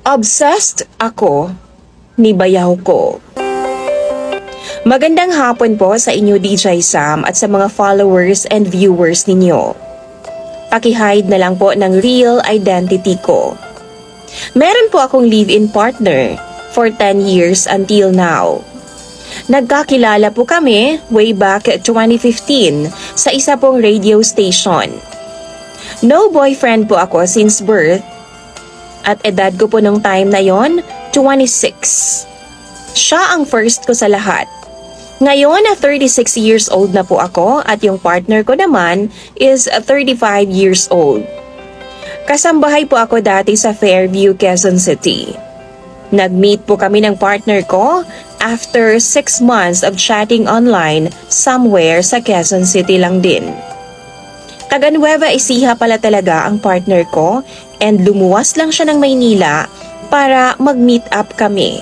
Obsessed ako ni bayaw ko. Magandang hapon po sa inyo DJ Sam at sa mga followers and viewers ninyo. Pakihide na lang po ng real identity ko. Meron po akong live-in partner for 10 years until now. Nagkakilala po kami way back 2015 sa isa pong radio station. No boyfriend po ako since birth at edad ko po nung time na yon, 26. Siya ang first ko sa lahat. Ngayon na 36 years old na po ako at yung partner ko naman is 35 years old. Kasambahay po ako dati sa Fairview, Quezon City. Nag-meet po kami ng partner ko after 6 months of chatting online somewhere sa Quezon City lang din. Taga Nueva Ecija pala talaga ang partner ko and lumuwas lang siya ng Maynila para mag-meet up kami.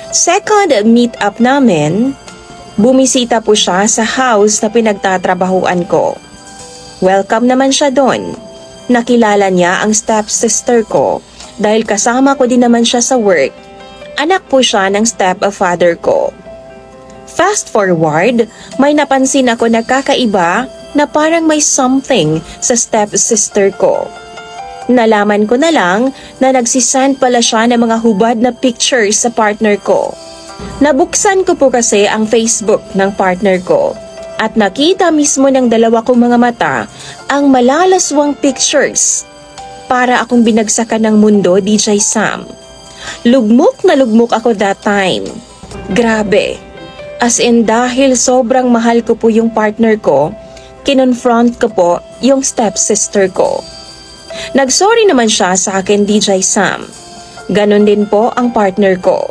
Second meet up namin, bumisita po siya sa house na pinagtatrabahuan ko. Welcome naman siya doon. Nakilala niya ang stepsister ko dahil kasama ko din naman siya sa work. Anak po siya ng stepfather ko. Fast forward, may napansin ako na kakaiba na parang may something sa stepsister ko. Nalaman ko na lang na nagsisend pala siya ng mga hubad na pictures sa partner ko. Nabuksan ko po kasi ang Facebook ng partner ko at nakita mismo ng dalawa kong mga mata ang malalaswang pictures. Para akong binagsakan ng mundo, DJ Sam. Lugmok na lugmok ako that time. Grabe. As in dahil sobrang mahal ko po yung partner ko, kinonfront ko po yung stepsister ko. Nagsorry naman siya sa akin, DJ Sam. Ganon din po ang partner ko.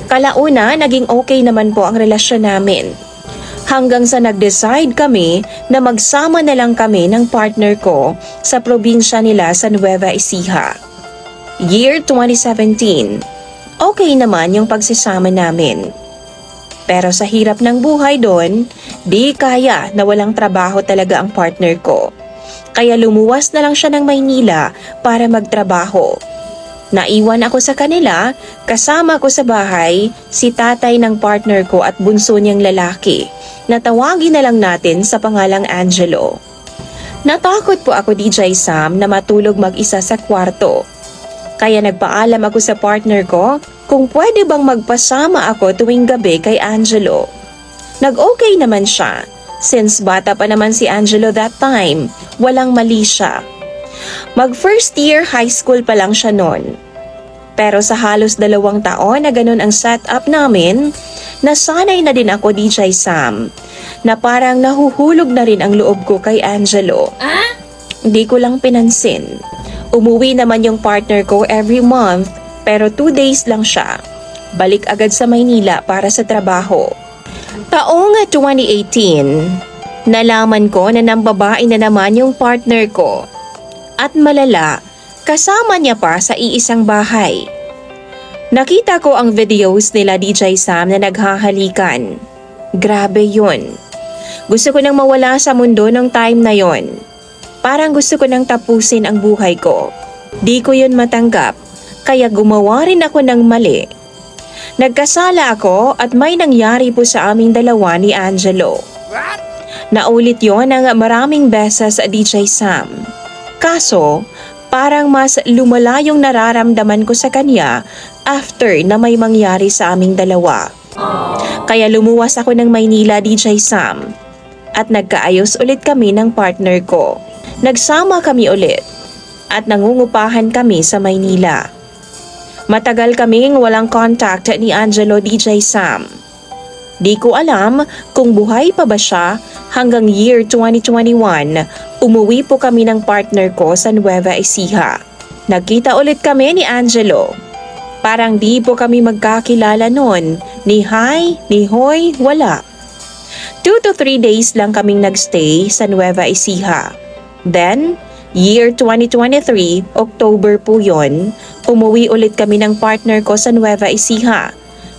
Kalauna, naging okay naman po ang relasyon namin. Hanggang sa nag-decide kami na magsama na lang kami ng partner ko sa probinsya nila sa Nueva Ecija. Year 2017. Okay naman yung pagsasama namin. Pero sa hirap ng buhay doon, di kaya na walang trabaho talaga ang partner ko. Kaya lumuwas na lang siya ng Maynila para magtrabaho. Naiwan ako sa kanila, kasama ko sa bahay si tatay ng partner ko at bunso niyang lalaki. Natawagin na lang natin sa pangalang Angelo. Natakot po ako, DJ Sam, na matulog mag-isa sa kwarto. Kaya nagpaalam ako sa partner ko kung pwede bang magpasama ako tuwing gabi kay Angelo. Nag-okay naman siya. Since bata pa naman si Angelo that time, walang mali siya. Mag-first year high school pa lang siya noon. Pero sa halos 2 taon na ganun ang setup namin, nasanay na din ako, DJ Sam, na parang nahuhulog na rin ang loob ko kay Angelo. Hindi ko lang pinansin. Umuwi naman yung partner ko every month, pero 2 days lang siya. Balik agad sa Maynila para sa trabaho. Taong 2018, nalaman ko na nambabae na naman yung partner ko. At malala, kasama niya pa sa iisang bahay. Nakita ko ang videos nila, DJ Sam, na naghahalikan. Grabe yun. Gusto ko nang mawala sa mundo ng time na yon. Parang gusto ko nang tapusin ang buhay ko. Di ko yun matanggap, kaya gumawa rin ako ng mali. Nagkasala ako at may nangyari po sa aming dalawa ni Angelo. Naulit yon ng maraming beses, DJ Sam. Kaso, parang mas lumala yung nararamdaman ko sa kanya after na may mangyari sa aming dalawa. Kaya lumuwas ako ng Maynila, DJ Sam. At nagkaayos ulit kami ng partner ko. Nagsama kami ulit. At nangungupahan kami sa Maynila. Matagal kaming walang contact ni Angelo, DJ Sam. Di ko alam kung buhay pa ba siya hanggang year 2021, umuwi po kami ng partner ko sa Nueva Ecija. Nagkita ulit kami ni Angelo. Parang di po kami magkakilala noon, ni hi, ni hoy, wala. 2 to 3 days lang kaming nagstay sa Nueva Ecija. Then, year 2023, October po yon, umuwi ulit kami ng partner ko sa Nueva Ecija.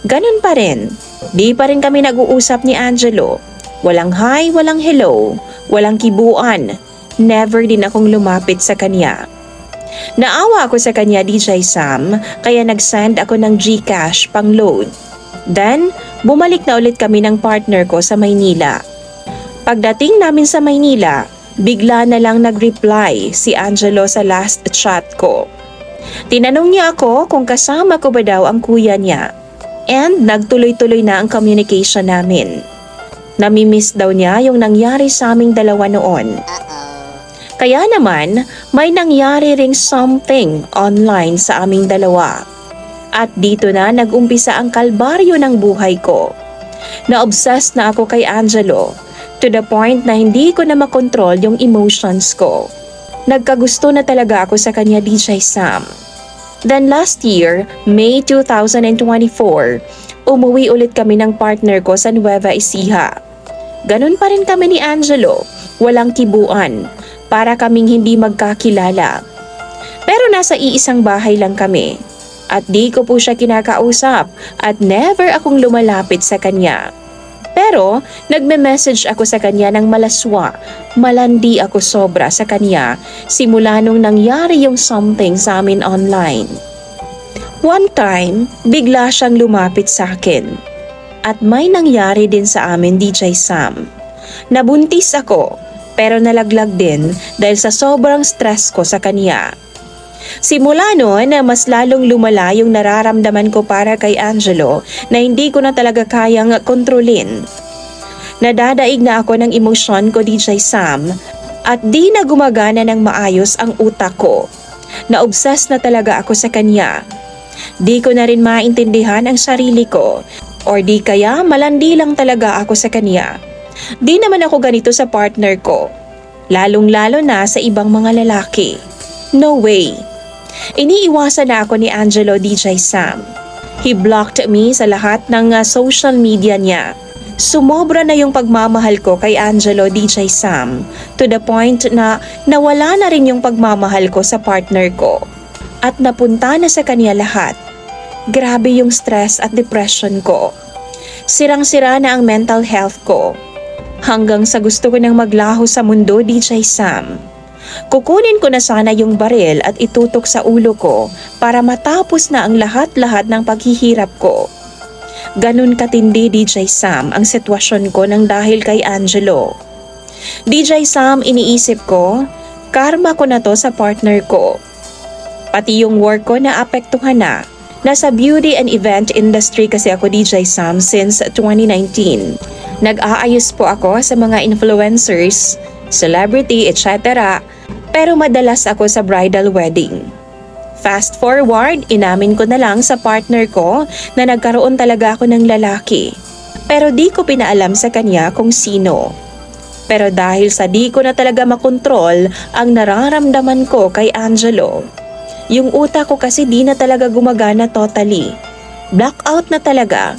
Ganun pa rin. Di pa rin kami nag-uusap ni Angelo. Walang hi, walang hello, walang kibuan. Never din akong lumapit sa kanya. Naawa ako sa kanya, DJ Sam, kaya nag-send ako ng GCash pang load. Then, bumalik na ulit kami ng partner ko sa Maynila. Pagdating namin sa Maynila, bigla na lang nag-reply si Angelo sa last chat ko. Tinanong niya ako kung kasama ko ba daw ang kuya niya. And nagtuloy-tuloy na ang communication namin. Namimiss daw niya yung nangyari sa aming dalawa noon. Kaya naman, may nangyari ring something online sa aming dalawa. At dito na nag-umpisa ang kalbaryo ng buhay ko. Na-obsessed na ako kay Angelo, to the point na hindi ko na makontrol yung emotions ko. Nagkagusto na talaga ako sa kanya, DJ Sam. Then last year, May 2024, umuwi ulit kami ng partner ko sa Nueva Ecija. Ganun pa rin kami ni Angelo, walang kibuan, para kaming hindi magkakilala. Pero nasa iisang bahay lang kami. At di ko po siya kinakausap at never akong lumalapit sa kanya. Pero nagme-message ako sa kanya ng malaswa, malandi ako sobra sa kanya simula nung nangyari yung something sa amin online. One time, bigla siyang lumapit sa akin. At may nangyari din sa amin, DJ Sam. Nabuntis ako, pero nalaglag din dahil sa sobrang stress ko sa kanya. Simula noon, mas lalong lumala yung nararamdaman ko para kay Angelo na hindi ko na talaga kayang kontrolin. Nadadaig na ako ng emosyon ko, DJ Sam, at di na gumagana ng maayos ang utak ko. Na-obsess na talaga ako sa kanya. Di ko na rin maintindihan ang sarili ko, or di kaya malandi lang talaga ako sa kanya. Di naman ako ganito sa partner ko, lalong-lalo na sa ibang mga lalaki. No way. Iniiwasan na ako ni Angelo, DJ Sam. He blocked me sa lahat ng social media niya. Sumobra na yung pagmamahal ko kay Angelo, DJ Sam, to the point na nawala na rin yung pagmamahal ko sa partner ko. At napunta na sa kanya lahat. Grabe yung stress at depression ko. Sirang-sira na ang mental health ko. Hanggang sa gusto ko nang maglaho sa mundo, DJ Sam. Kukunin ko na sana yung baril at itutok sa ulo ko para matapos na ang lahat-lahat ng paghihirap ko. Ganun katindi, DJ Sam, ang sitwasyon ko nang dahil kay Angelo. DJ Sam, iniisip ko, karma ko na to sa partner ko. Pati yung work ko na apektuhan na. Nasa beauty and event industry kasi ako, DJ Sam, since 2019. Nag-aayos po ako sa mga influencers, celebrity, etc. Pero madalas ako sa bridal wedding. Fast forward, inamin ko na lang sa partner ko na nagkaroon talaga ako ng lalaki. Pero di ko pinaalam sa kanya kung sino. Pero dahil sa di ko na talaga makontrol ang nararamdaman ko kay Angelo, yung utak ko kasi di na talaga gumagana totally. Blackout na talaga.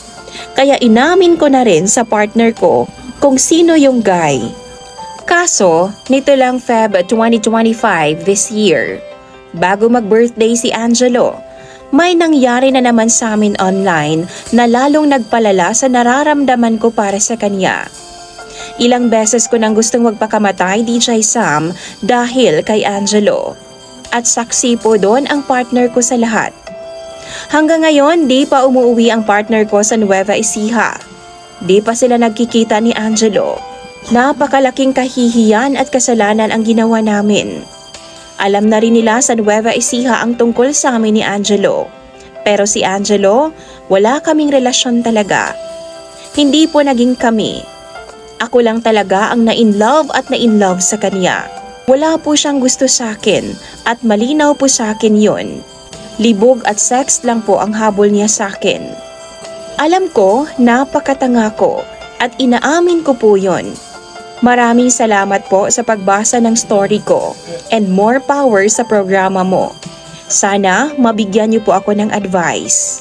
Kaya inamin ko na rin sa partner ko kung sino yung guy. Kaso, nito lang Feb 2025 this year, bago mag-birthday si Angelo, may nangyari na naman sa amin online na lalong nagpalala sa nararamdaman ko para sa kanya. Ilang beses ko nang gustong magpakamatay, DJ Sam, dahil kay Angelo. At saksi po doon ang partner ko sa lahat. Hanggang ngayon, di pa umuwi ang partner ko sa Nueva Ecija. Di pa sila nagkikita ni Angelo. Napakalaking kahihiyan at kasalanan ang ginawa namin. Alam na rin nila sa Nueva Ecija ang tungkol sa amin ni Angelo. Pero si Angelo, wala kaming relasyon talaga. Hindi po naging kami. Ako lang talaga ang na-in-love at na-in-love sa kanya. Wala po siyang gusto sa akin at malinaw po sa akin yun. Libog at sex lang po ang habol niya sa akin. Alam ko, napakatanga ko at inaamin ko po yun. Maraming salamat po sa pagbasa ng story ko and more power sa programa mo. Sana mabigyan niyo po ako ng advice.